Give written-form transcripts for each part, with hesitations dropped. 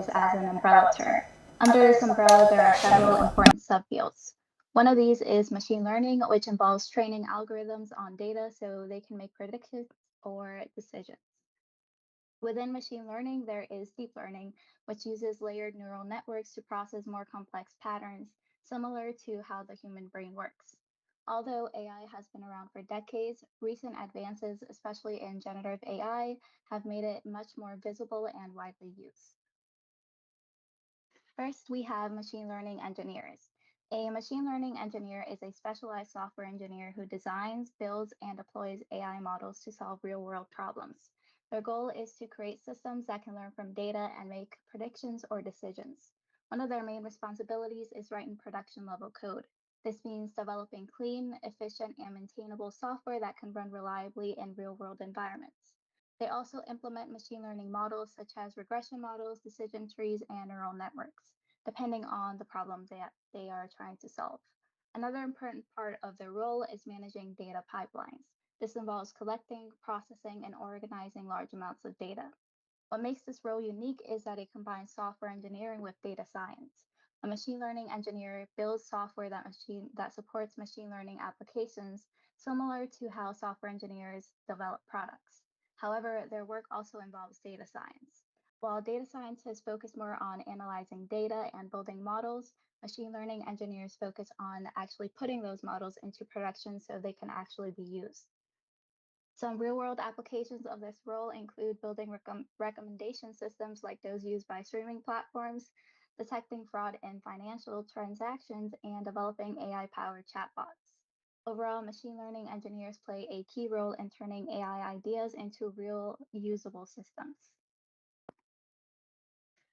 as an umbrella term. Under this umbrella, there are several important subfields. One of these is machine learning, which involves training algorithms on data so they can make predictions or decisions. Within machine learning, there is deep learning, which uses layered neural networks to process more complex patterns, similar to how the human brain works. Although AI has been around for decades, recent advances, especially in generative AI, have made it much more visible and widely used. First, we have machine learning engineers. A machine learning engineer is a specialized software engineer who designs, builds, and deploys AI models to solve real world problems. Their goal is to create systems that can learn from data and make predictions or decisions. One of their main responsibilities is writing production level code. This means developing clean, efficient, and maintainable software that can run reliably in real world environments. They also implement machine learning models such as regression models, decision trees, and neural networks, depending on the problem that they are trying to solve. Another important part of their role is managing data pipelines. This involves collecting, processing, and organizing large amounts of data. What makes this role unique is that it combines software engineering with data science. A machine learning engineer builds software that supports machine learning applications, similar to how software engineers develop products. However, their work also involves data science. While data scientists focus more on analyzing data and building models, machine learning engineers focus on actually putting those models into production so they can actually be used. Some real-world applications of this role include building recommendation systems like those used by streaming platforms, detecting fraud in financial transactions, and developing AI-powered chatbots. Overall, machine learning engineers play a key role in turning AI ideas into real usable systems.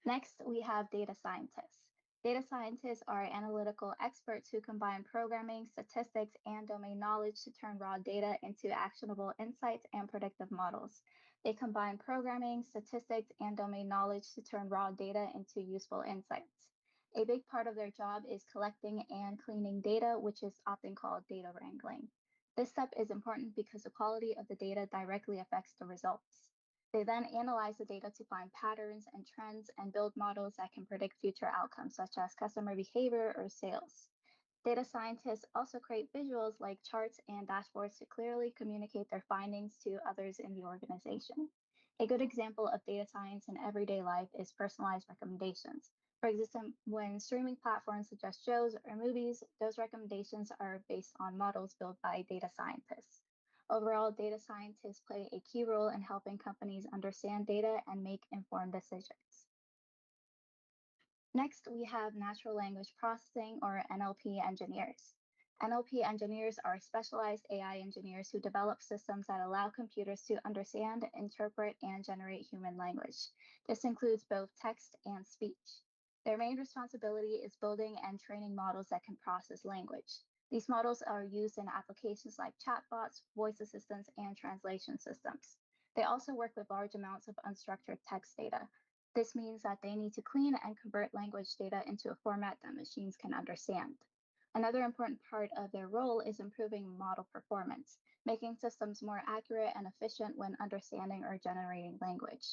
Next, we have data scientists. Data scientists are analytical experts who combine programming, statistics, and domain knowledge to turn raw data into actionable insights and predictive models. They combine programming, statistics, and domain knowledge to turn raw data into useful insights. A big part of their job is collecting and cleaning data, which is often called data wrangling. This step is important because the quality of the data directly affects the results. They then analyze the data to find patterns and trends and build models that can predict future outcomes, such as customer behavior or sales. Data scientists also create visuals like charts and dashboards to clearly communicate their findings to others in the organization. A good example of data science in everyday life is personalized recommendations. For example, when streaming platforms suggest shows or movies, those recommendations are based on models built by data scientists. Overall, data scientists play a key role in helping companies understand data and make informed decisions. Next, we have natural language processing or NLP engineers. NLP engineers are specialized AI engineers who develop systems that allow computers to understand, interpret, and generate human language. This includes both text and speech. Their main responsibility is building and training models that can process language. These models are used in applications like chatbots, voice assistants, and translation systems. They also work with large amounts of unstructured text data. This means that they need to clean and convert language data into a format that machines can understand. Another important part of their role is improving model performance, making systems more accurate and efficient when understanding or generating language.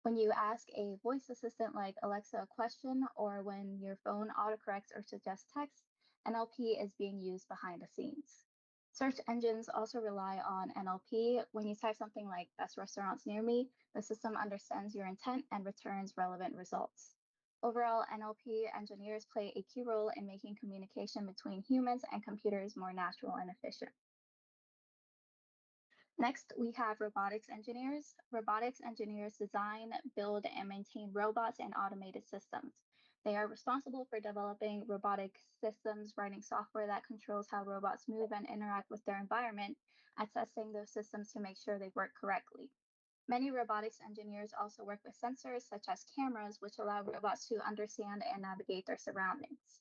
When you ask a voice assistant like Alexa a question, or when your phone autocorrects or suggests text, NLP is being used behind the scenes. Search engines also rely on NLP. When you type something like best restaurants near me, the system understands your intent and returns relevant results. Overall, NLP engineers play a key role in making communication between humans and computers more natural and efficient. Next, we have robotics engineers. Robotics engineers design, build, and maintain robots and automated systems. They are responsible for developing robotic systems, writing software that controls how robots move and interact with their environment, and testing those systems to make sure they work correctly. Many robotics engineers also work with sensors such as cameras, which allow robots to understand and navigate their surroundings.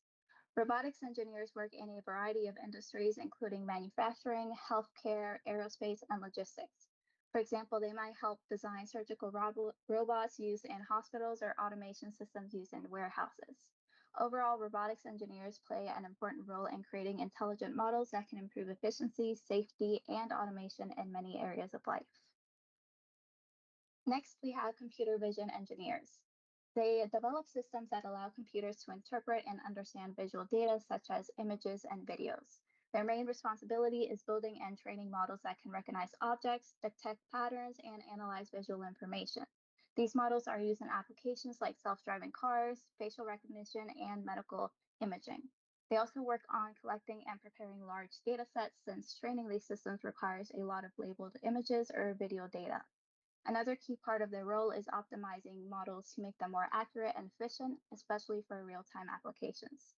Robotics engineers work in a variety of industries, including manufacturing, healthcare, aerospace, and logistics. For example, they might help design surgical robots used in hospitals or automation systems used in warehouses. Overall, robotics engineers play an important role in creating intelligent models that can improve efficiency, safety, and automation in many areas of life. Next, we have computer vision engineers. They develop systems that allow computers to interpret and understand visual data such as images and videos. Their main responsibility is building and training models that can recognize objects, detect patterns, and analyze visual information. These models are used in applications like self driving cars, facial recognition, and medical imaging. They also work on collecting and preparing large data sets since training these systems requires a lot of labeled images or video data. Another key part of their role is optimizing models to make them more accurate and efficient, especially for real-time applications.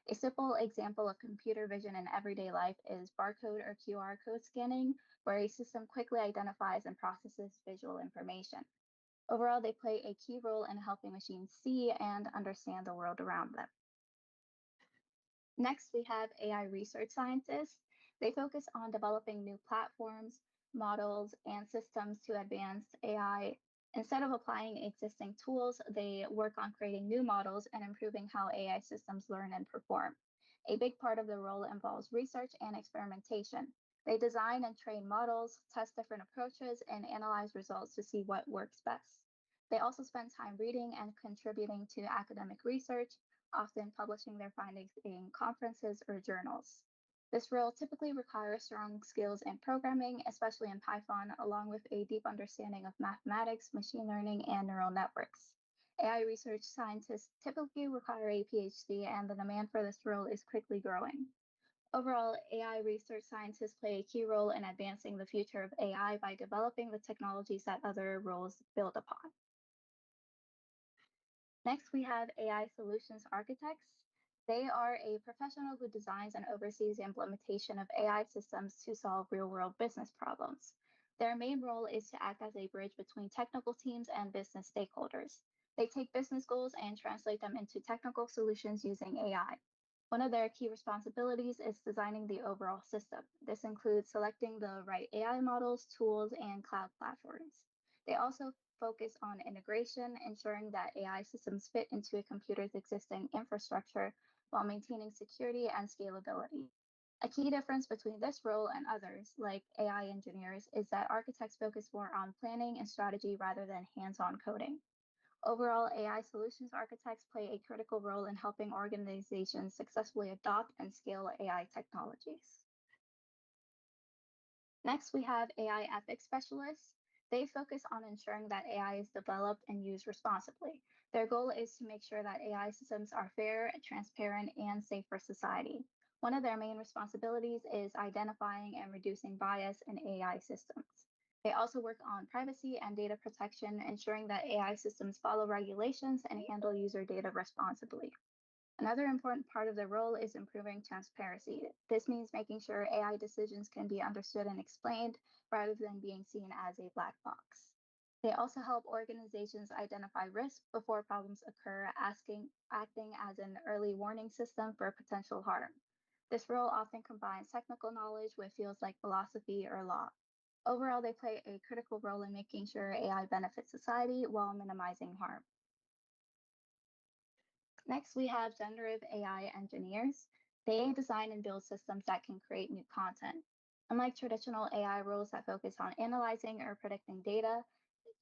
A simple example of computer vision in everyday life is barcode or QR code scanning, where a system quickly identifies and processes visual information. Overall, they play a key role in helping machines see and understand the world around them. Next, we have AI research scientists. They focus on developing new platforms, models, and systems to advance AI. Instead of applying existing tools, they work on creating new models and improving how AI systems learn and perform. A big part of the role involves research and experimentation. They design and train models, test different approaches, and analyze results to see what works best. They also spend time reading and contributing to academic research, often publishing their findings in conferences or journals. This role typically requires strong skills in programming, especially in Python, along with a deep understanding of mathematics, machine learning, and neural networks. AI research scientists typically require a PhD, and the demand for this role is quickly growing. Overall, AI research scientists play a key role in advancing the future of AI by developing the technologies that other roles build upon. Next, we have AI solutions architects. They are a professional who designs and oversees the implementation of AI systems to solve real world business problems. Their main role is to act as a bridge between technical teams and business stakeholders. They take business goals and translate them into technical solutions using AI. One of their key responsibilities is designing the overall system. This includes selecting the right AI models, tools, and cloud platforms. They also focus on integration, ensuring that AI systems fit into a computer's existing infrastructure while maintaining security and scalability. A key difference between this role and others, like AI engineers, is that architects focus more on planning and strategy rather than hands on coding. Overall, AI solutions architects play a critical role in helping organizations successfully adopt and scale AI technologies. Next, we have AI ethics specialists. They focus on ensuring that AI is developed and used responsibly. Their goal is to make sure that AI systems are fair, transparent, and safe for society. One of their main responsibilities is identifying and reducing bias in AI systems. They also work on privacy and data protection, ensuring that AI systems follow regulations and handle user data responsibly. Another important part of their role is improving transparency. This means making sure AI decisions can be understood and explained rather than being seen as a black box. They also help organizations identify risk before problems occur, acting as an early warning system for potential harm. This role often combines technical knowledge with fields like philosophy or law. Overall, they play a critical role in making sure AI benefits society while minimizing harm. Next, we have generative AI engineers. They design and build systems that can create new content. Unlike traditional AI roles that focus on analyzing or predicting data,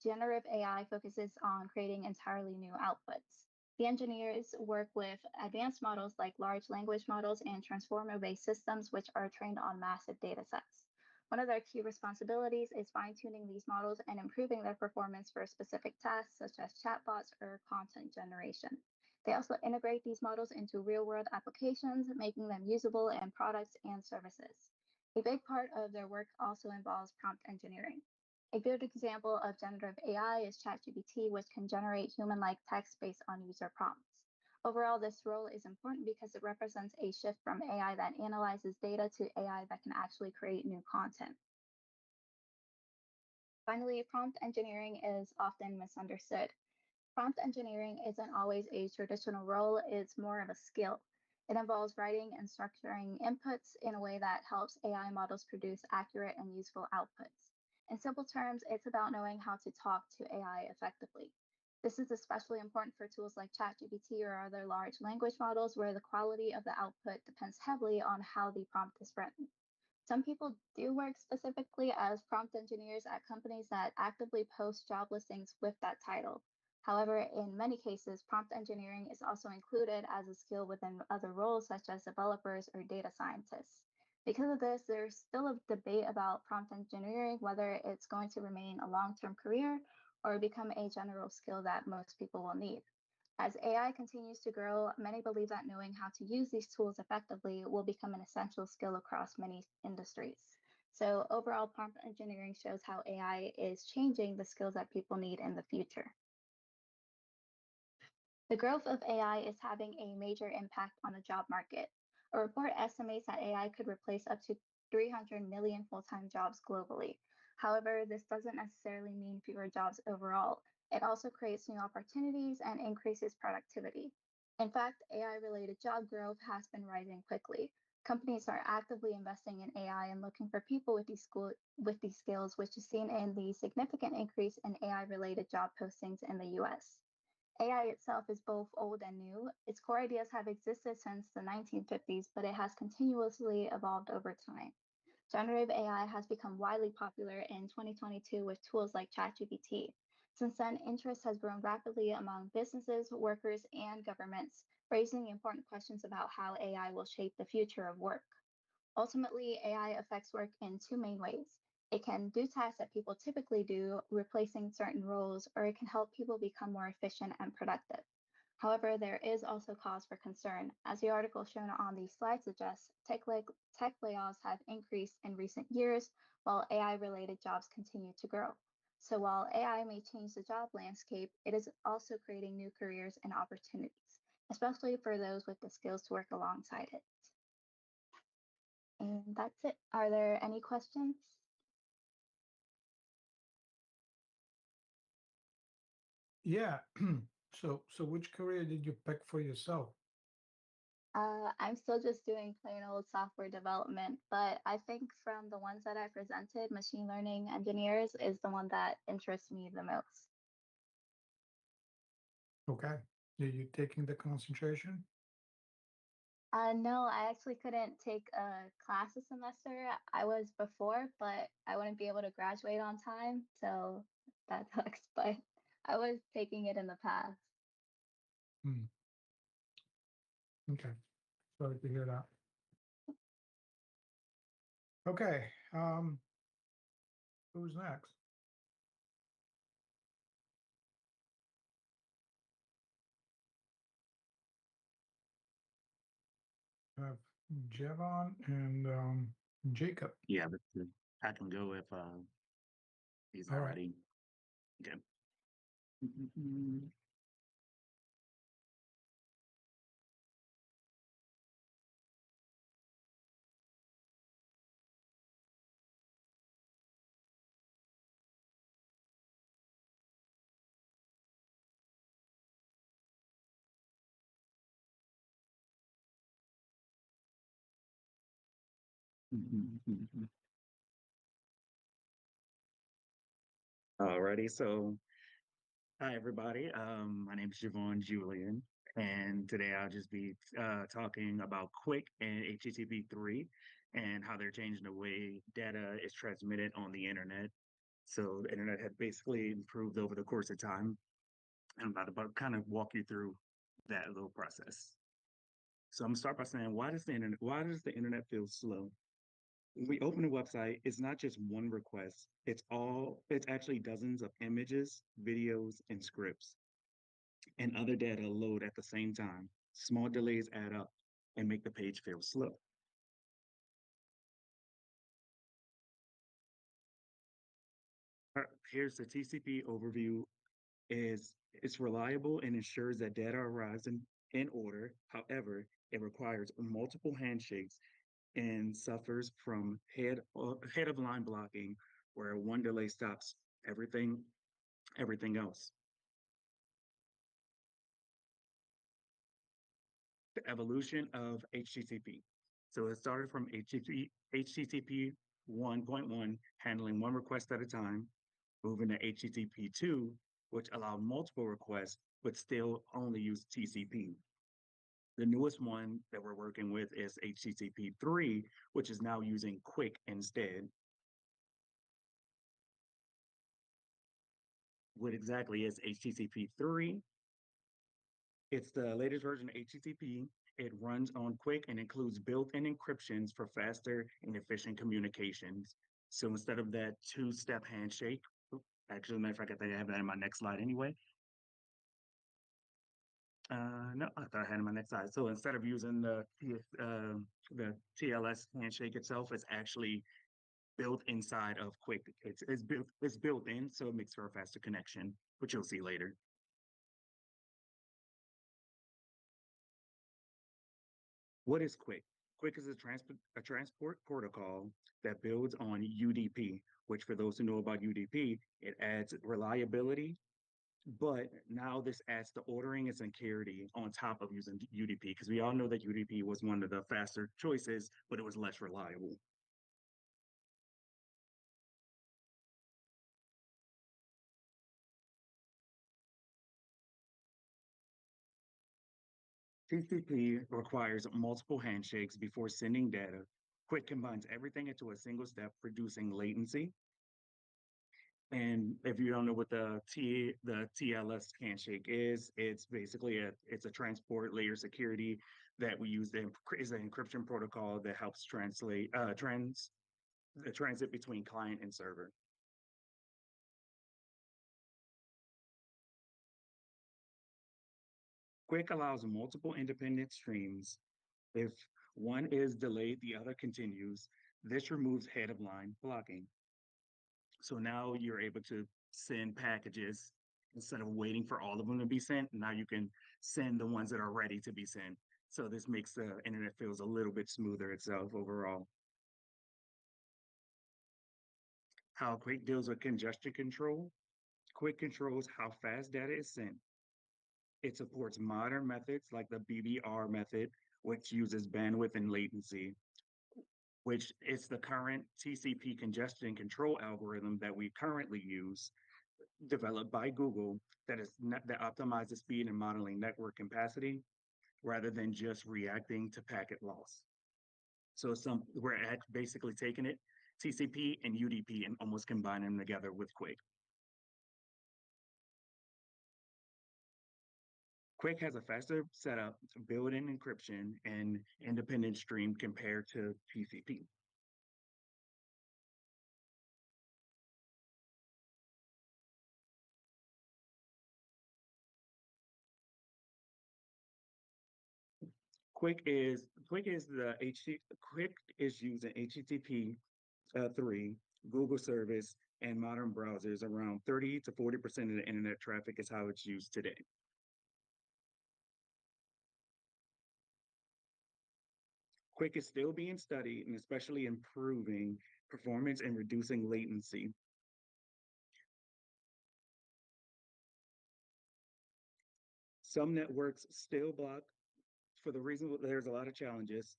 generative AI focuses on creating entirely new outputs. The engineers work with advanced models like large language models and transformer-based systems, which are trained on massive data sets. One of their key responsibilities is fine-tuning these models and improving their performance for specific tasks such as chatbots or content generation. They also integrate these models into real-world applications, making them usable in products and services. A big part of their work also involves prompt engineering. A good example of generative AI is ChatGPT, which can generate human-like text based on user prompts. Overall, this role is important because it represents a shift from AI that analyzes data to AI that can actually create new content. Finally, prompt engineering is often misunderstood. Prompt engineering isn't always a traditional role, it's more of a skill. It involves writing and structuring inputs in a way that helps AI models produce accurate and useful outputs. In simple terms, it's about knowing how to talk to AI effectively. This is especially important for tools like ChatGPT or other large language models where the quality of the output depends heavily on how the prompt is written. Some people do work specifically as prompt engineers at companies that actively post job listings with that title. However, in many cases, prompt engineering is also included as a skill within other roles, such as developers or data scientists. Because of this, there's still a debate about prompt engineering, whether it's going to remain a long-term career or become a general skill that most people will need. As AI continues to grow, many believe that knowing how to use these tools effectively will become an essential skill across many industries. So, overall, prompt engineering shows how AI is changing the skills that people need in the future. The growth of AI is having a major impact on the job market. A report estimates that AI could replace up to 300 million full time jobs globally. However, this doesn't necessarily mean fewer jobs overall. It also creates new opportunities and increases productivity. In fact, AI related job growth has been rising quickly. Companies are actively investing in AI and looking for people with with these skills, which is seen in the significant increase in AI related job postings in the US. AI itself is both old and new. Its core ideas have existed since the 1950s, but it has continuously evolved over time. Generative AI has become widely popular in 2022 with tools like ChatGPT. Since then, interest has grown rapidly among businesses, workers, and governments, raising important questions about how AI will shape the future of work. Ultimately, AI affects work in two main ways. It can do tasks that people typically do, replacing certain roles, or it can help people become more efficient and productive. However, there is also cause for concern. As the article shown on the slide suggests, tech layoffs have increased in recent years, while AI-related jobs continue to grow. So while AI may change the job landscape, it is also creating new careers and opportunities, especially for those with the skills to work alongside it. And that's it. Are there any questions? Yeah. So which career did you pick for yourself? I'm still just doing plain old software development, but I think from the ones that I presented, machine learning engineers is the one that interests me the most. Okay. Are you taking the concentration? No, I actually couldn't take a class this semester. I was before, but I wouldn't be able to graduate on time, so that sucks. But I was taking it in the past. Hmm. Okay. Sorry to hear that. Okay. Who's next? Have Jevon and Jacob. Yeah, but I can go if he's All not right. ready. Okay. Mhm. Mhm. Alrighty, so hi everybody. My name is Javon Julian, and today I'll just be talking about Quick and HTTP 3 and how they're changing the way data is transmitted on the internet. So the internet had basically improved over the course of time. And I'm about to kind of walk you through that little process. So I'm gonna start by saying, why does the internet feel slow? When we open a website, it's not just one request. It's actually dozens of images, videos, and scripts, and other data load at the same time. Small delays add up and make the page feel slow. Here's the TCP overview is it's reliable and ensures that data arrives in order. However, it requires multiple handshakes and suffers from head of line blocking, where one delay stops everything else. The evolution of HTTP. So it started from HTTP 1.1, handling one request at a time, moving to HTTP 2, which allowed multiple requests, but still only used TCP. The newest one that we're working with is HTTP 3, which is now using Quick instead. What exactly is HTTP 3? It's the latest version of HTTP. It runs on Quick and includes built-in encryptions for faster and efficient communications. So instead of that two-step handshake, actually, matter of fact, I think I have that in my next slide anyway. No, I thought I had in my next slide. So instead of using the TLS handshake itself, it's actually built inside of Quick. It's built in, so it makes for a faster connection, which you'll see later. What is Quick? Quick is a transport protocol that builds on UDP, which for those who know about UDP, it adds reliability, but now this adds the ordering and security on top of using UDP, because we all know that UDP was one of the faster choices, but it was less reliable. TCP requires multiple handshakes before sending data. Quick combines everything into a single step, reducing latency. And if you don't know what the TLS handshake is, it's basically a transport layer security that we use. Is an encryption protocol that helps translate the transit between client and server. Quick allows multiple independent streams. If one is delayed, the other continues. This removes head of line blocking. So now you're able to send packages instead of waiting for all of them to be sent. Now you can send the ones that are ready to be sent. So this makes the internet feels a little bit smoother itself overall. How Quick deals with congestion control. Quick controls how fast data is sent. It supports modern methods like the BBR method, which uses bandwidth and latency, which is the current TCP congestion control algorithm that we currently use, developed by Google, that optimizes speed and modeling network capacity rather than just reacting to packet loss. So we're basically taking it TCP and UDP and almost combining them together with Quick. Quick has a faster setup, built-in encryption, and independent stream compared to TCP. Quick is using HTTP 3, Google service, and modern browsers. Around 30 to 40% of the internet traffic is how it's used today. Quick is still being studied and especially improving performance and reducing latency. Some networks still block for the reason that there's a lot of challenges.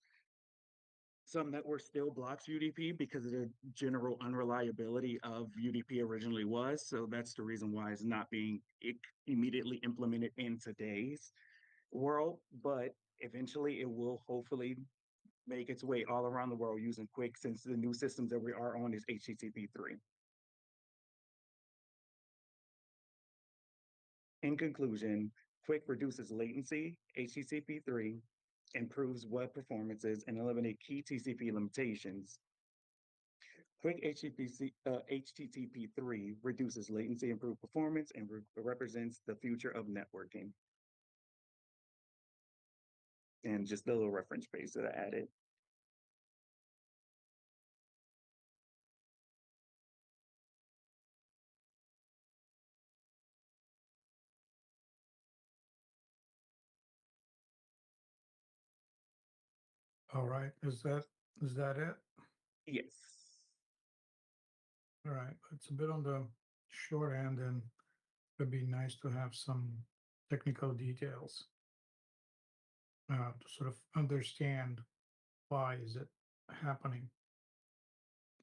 Some networks still blocks UDP because of the general unreliability of UDP originally was. So that's the reason why it's not being immediately implemented in today's world. But eventually it will hopefully make its way all around the world using Quick, since the new systems that we are on is HTTP 3. In conclusion, Quick reduces latency, HTTP 3 improves web performances, and eliminate key TCP limitations. Quick HTTP 3 reduces latency, improves performance, and represents the future of networking. And just a little reference page that I added. All right. Is that it? Yes. All right. It's a bit on the short end, and it'd be nice to have some technical details to sort of understand why is it happening.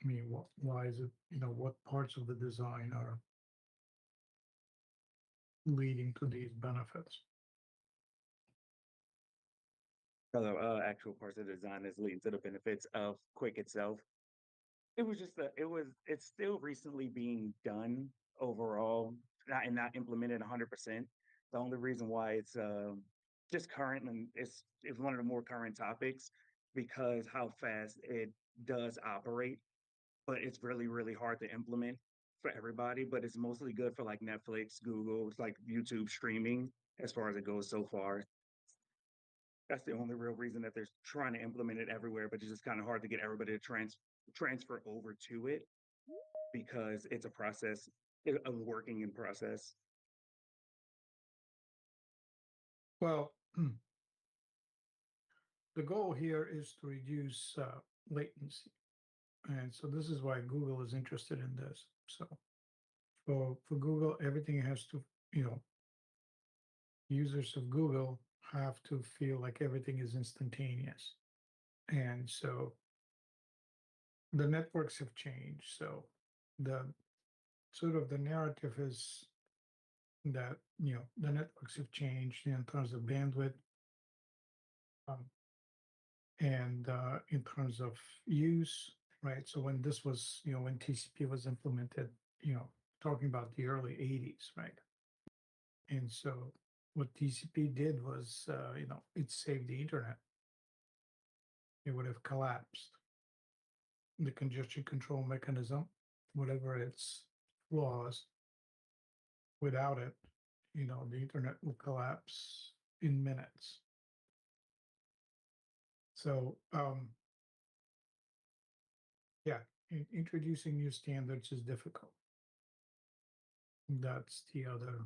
I mean, why is it, what parts of the design are leading to these benefits? Other actual parts of the design is leading to the benefits of Quick itself. It's still recently being done overall. not implemented 100%. The only reason why it's just current, and it's one of the more current topics because how fast it does operate, but it's really, really hard to implement for everybody. But it's mostly good for like Netflix, Google, it's like YouTube streaming as far as it goes so far. That's the only real reason that they're trying to implement it everywhere, but it's just kind of hard to get everybody to transfer over to it because it's a process, a working in process. Well, the goal here is to reduce latency. And so this is why Google is interested in this. So for Google, everything has to, users of Google have to feel like everything is instantaneous. And so the networks have changed. So the sort of the narrative is that, the networks have changed in terms of bandwidth, um, and in terms of use, right? So when this was, when TCP was implemented, talking about the early 80s, right? And so what TCP did was, it saved the internet. It would have collapsed. The congestion control mechanism, whatever its flaws, without it, the internet will collapse in minutes. So, yeah, introducing new standards is difficult. That's the other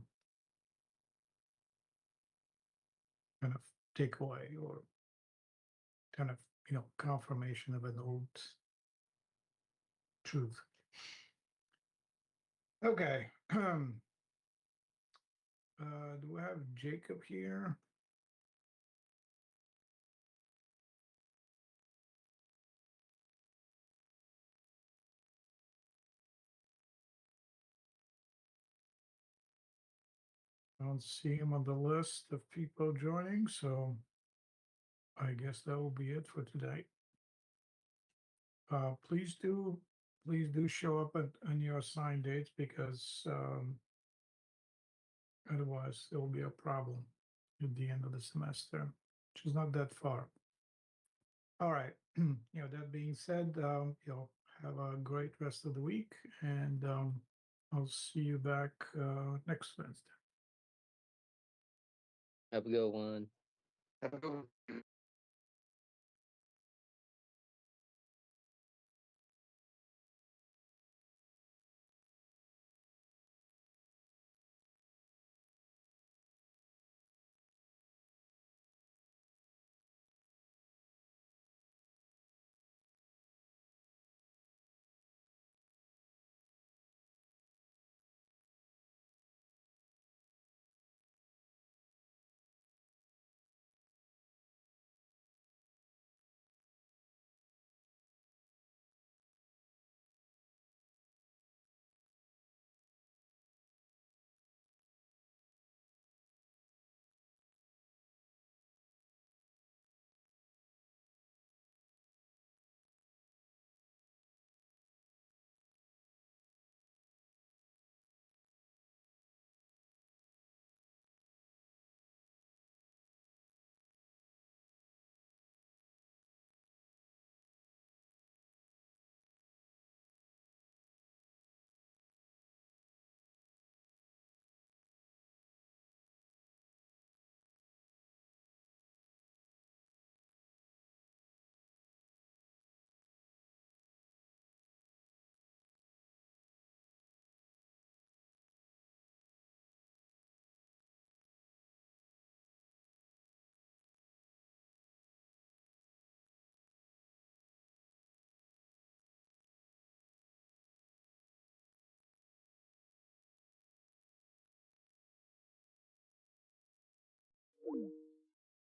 kind of takeaway, or kind of, confirmation of an old truth. Okay. Do we have Jacob here? I don't see him on the list of people joining, so I guess that will be it for today. Please do show up on your assigned dates, because otherwise there will be a problem at the end of the semester, which is not that far. All right. That being said, have a great rest of the week, and I'll see you back next Wednesday. Have a good one. Have a good one.